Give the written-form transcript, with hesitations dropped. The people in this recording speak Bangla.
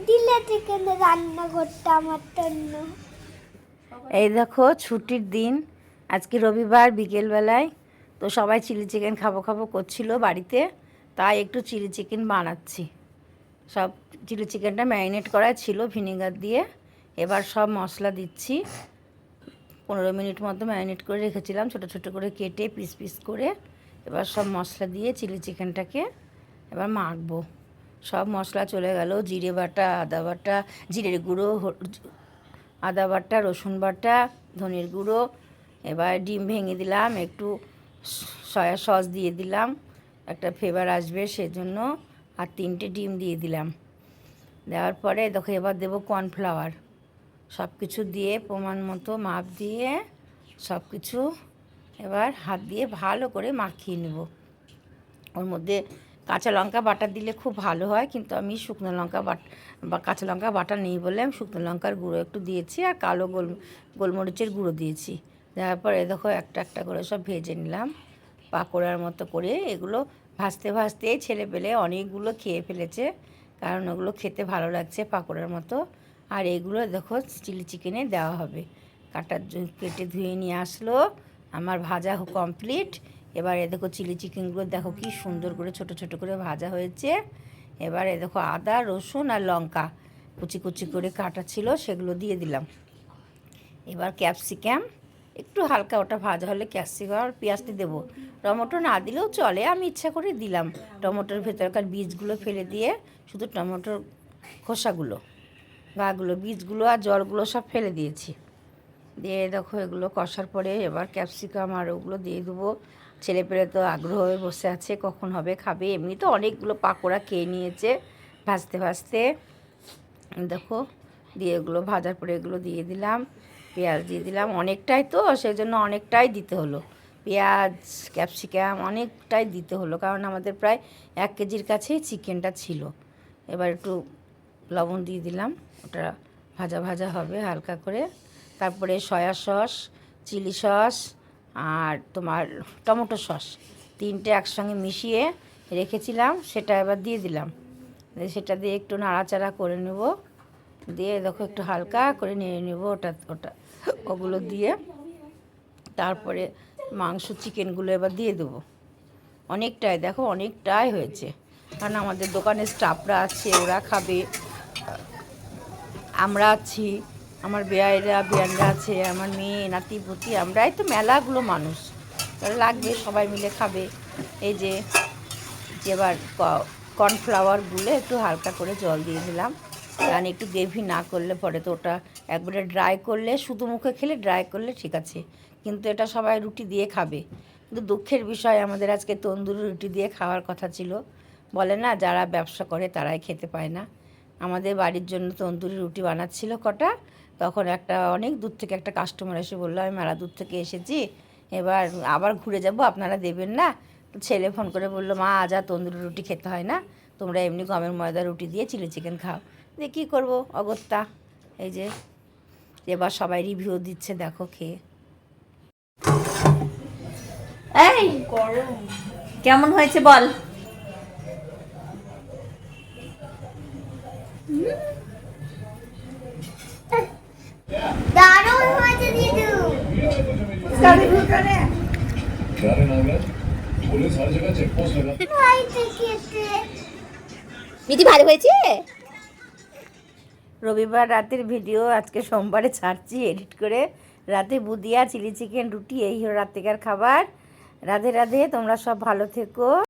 দিলে চিকেন রান্নাঘরটা আমার জন্য। এই দেখো ছুটির দিন, আজকে রবিবার বিকেলবেলায়, তো সবাই চিলি চিকেন খাবো খাবো করছিল বাড়িতে, তাই একটু চিলি চিকেন বানাচ্ছি। সব চিলি চিকেনটা ম্যারিনেট করা ছিল ভিনেগার দিয়ে, এবার সব মশলা দিচ্ছি। 15 মিনিট মতো ম্যারিনেট করে রেখেছিলাম, ছোটো ছোটো করে কেটে পিস পিস করে। এবার সব মশলা দিয়ে চিলি চিকেনটাকে এবার মাখবো। সব মশলা চলে গেল, জিরে বাটা, আদা বাটা, জিরের গুঁড়ো, আদা বাটা, রসুন বাটা, ধনের গুঁড়ো। এবার ডিম ভেঙে দিলাম, একটু সয়া সস দিয়ে দিলাম, একটা ফ্লেভার আসবে সেজন্য, আর 3টে ডিম দিয়ে দিলাম। দেওয়ার পরে দেখো এবার দেবো কর্নফ্লাওয়ার। সব কিছু দিয়ে প্রমাণ মতো মাপ দিয়ে সব কিছু এবার হাত দিয়ে ভালো করে মাখিয়ে নেব। ওর মধ্যে কাঁচা লঙ্কা বাটা দিলে খুব ভালো হয়, কিন্তু আমি শুকনো লঙ্কা বা কাঁচা লঙ্কা বাটা নেই বলে আমি শুকনো লঙ্কার গুঁড়ো একটু দিয়েছি, আর কালো গোলমরিচের গুঁড়ো দিয়েছি। দেওয়ার পরে দেখো একটা একটা করে সব ভেজে নিলাম পাকোড়ার মতো করে। এগুলো ভাজতে ভাজতে ছেলে পেলে অনেকগুলো খেয়ে ফেলেছে, কারণ ওগুলো খেতে ভালো লাগছে পাকোড়ার মতো। আর এগুলো দেখো চিলি চিকেনে দেওয়া হবে। কেটে ধুয়ে নিয়ে আসলো, আমার ভাজা কমপ্লিট। এবারে দেখো চিলি চিকেনগুলো দেখো কি সুন্দর করে ছোট ছোট করে ভাজা হয়েছে। এবারে দেখো আদা, রসুন আর লঙ্কা কুচি কুচি করে কাটা ছিল, সেগুলো দিয়ে দিলাম। এবার ক্যাপসিকাম একটু হালকা ওটা ভাজা হলে ক্যাপসিকাম আর পেঁয়াজটি দেবো। টমেটো না দিলেও চলে, আমি ইচ্ছা করে দিলাম। টমেটোর ভেতরকার বীজগুলো ফেলে দিয়ে শুধু টমেটোর খোসাগুলো, গাগুলো, বীজগুলো আর জলগুলো সব ফেলে দিয়েছি। দিয়ে দেখো এগুলো কষার পরে এবার ক্যাপসিকাম আর ওগুলো দিয়ে দেবো। ছেলেপেলে তো আগ্রহ হয়ে বসে আছে কখন হবে খাবে। এমনি তো অনেকগুলো পাকোড়া খেয়ে নিয়েছে ভাজতে ভাজতে। দেখো দিয়ে এগুলো ভাজার পরে এগুলো দিয়ে দিলাম, পেঁয়াজ দিয়ে দিলাম। অনেকটাই তো, সেই জন্য অনেকটাই দিতে হলো। পেঁয়াজ, ক্যাপসিকাম অনেকটাই দিতে হলো, কারণ আমাদের প্রায় 1 কেজির কাছেই চিকেনটা ছিল। এবার একটু লবণ দিয়ে দিলাম, ওটা ভাজা ভাজা হবে হালকা করে। তারপরে সয়া সস, চিলি সস আর তোমার টমেটো সস 3টে একসঙ্গে মিশিয়ে রেখেছিলাম, সেটা এবার দিয়ে দিলাম। সেটা দিয়ে একটু নাড়াচাড়া করে নেব। দিয়ে দেখো একটু হালকা করে নিয়ে নেব ওগুলো দিয়ে। তারপরে মাংস চিকেনগুলো এবার দিয়ে দেবো। অনেকটাই দেখো অনেকটাই হয়েছে, কারণ আমাদের দোকানের স্টাফরা আছে, ওরা খাবে, আমরা আছি, আমার বিয়ানরা আছে, আমার মেয়ে নাতি পুতি, আমরাই তো মেলাগুলো মানুষ, তাহলে লাগবে, সবাই মিলে খাবে। এই যে এবার কর্নফ্লাওয়ার গুলে একটু হালকা করে জল দিয়ে দিলাম, কারণ একটু গ্রেভি না করলে পরে তো ওটা একবারে ড্রাই করলে, শুধু মুখে খেলে ড্রাই করলে ঠিক আছে, কিন্তু এটা সবাই রুটি দিয়ে খাবে। কিন্তু দুঃখের বিষয় আমাদের আজকে তন্দুরি রুটি দিয়ে খাওয়ার কথা ছিল। বলে না যারা ব্যবসা করে তারাই খেতে পায় না। আমাদের বাড়ির জন্য তন্দুরি রুটি বানাচ্ছিল কটা, তখন অনেক দূর থেকে একটা কাস্টমার এসে বললো আমি মেলা দূর থেকে এসেছি, এবার আবার ঘুরে যাব, আপনারা দেবেন না? তো ছেলে ফোন করে বললো মা আজ আর তন্দুরি রুটি খেতে হয় না, তোমরা এমনি গমের ময়দা রুটি দিয়ে চিলি চিকেন খাও। দিয়ে কী করবো, অগত্যা। এই যে এবার সবাই রিভিউ দিচ্ছে দেখো খেয়ে। এই কেমন হয়েছে বল? দারুণ হয়েছে দিদু। মিটি ভালো হয়েছে। রবিবার রাতের ভিডিও আজকে সোমবারে ছাড়ছি এডিট করে। রাতে বুদিয়া চিলি চিকেন রুটি, এই হলো রাত্রিকার খাবার। রাধে রাধে, তোমরা সব ভালো থেকো।